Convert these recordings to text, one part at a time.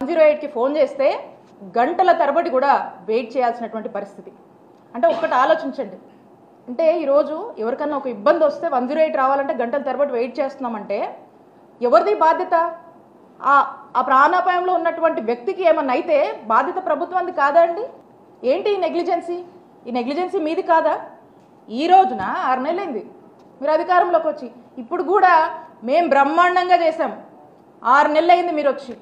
108కి phone చేస్తే గంటల తరబడి కూడా వెయిట్ చేయాల్సినటువంటి పరిస్థితి. అంటే ఒక్కటి ఆలోచించండి, అంటే ఈరోజు ఎవరికన్నా ఒక ఇబ్బంది వస్తే 108 రావాలంటే గంటల తరబడి వెయిట్ చేస్తున్నామంటే ఎవరిది బాధ్యత? ఆ ప్రాణాపాయంలో ఉన్నటువంటి వ్యక్తికి ఏమన్నా అయితే బాధ్యత ప్రభుత్వానికి కాదా అండి? ఏంటి ఈ నెగ్లిజెన్సీ? ఈ నెగ్లిజెన్సీ మీది కాదా? ఈ రోజున 6 నెలలైంది మీరు అధికారంలోకి వచ్చి, ఇప్పుడు కూడా మేము బ్రహ్మాండంగా చేసాం. 6 నెలలైంది మీరు వచ్చి,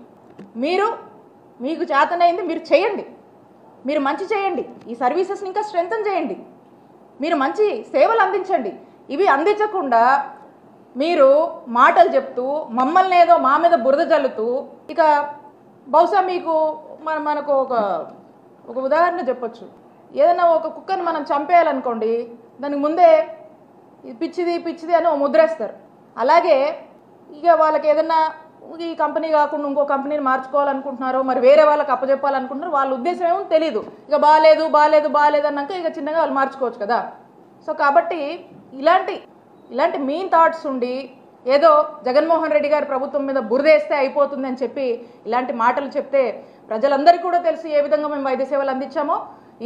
మీకు చేతనైంది మీరు చేయండి, మీరు మంచి చేయండి, ఈ సర్వీసెస్ని ఇంకా స్ట్రెంథన్ చేయండి, మీరు మంచి సేవలు అందించండి. ఇవి అందించకుండా మీరు మాటలు చెప్తూ మమ్మల్ని ఏదో మా మీద బురద జల్లుతూ, ఇక బహుశా మీకు మనకు ఒక ఉదాహరణ చెప్పొచ్చు. ఏదైనా ఒక కుక్కని మనం చంపేయాలనుకోండి, దానికి ముందే పిచ్చిది అని ముద్రేస్తారు. అలాగే ఇక వాళ్ళకి ఏదన్నా ఈ కంపెనీ కాకుండా ఇంకో కంపెనీని మార్చుకోవాలనుకుంటున్నారో, మరి వేరే వాళ్ళకి అప్పచెప్పాలనుకుంటున్నారు, వాళ్ళ ఉద్దేశం ఏమో తెలియదు. ఇక బాగాలేదు అన్నాక ఇక చిన్నగా వాళ్ళు మార్చుకోవచ్చు కదా. సో కాబట్టి ఇలాంటి మీన్ థాట్స్ ఉండి ఏదో జగన్మోహన్ రెడ్డి గారి ప్రభుత్వం మీద బురదేస్తే అయిపోతుంది అని చెప్పి ఇలాంటి మాటలు చెప్తే ప్రజలందరికీ కూడా తెలుసు ఏ విధంగా మేము వైద్య సేవలు అందించామో.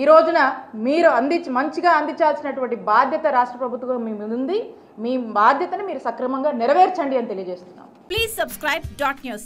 ఈ రోజున మీరు మంచిగా అందించాల్సినటువంటి బాధ్యత రాష్ట్ర ప్రభుత్వం మీ మీద ఉంది. మీ బాధ్యతను మీరు సక్రమంగా నెరవేర్చండి అని తెలియజేస్తున్నాం. Please subscribe .news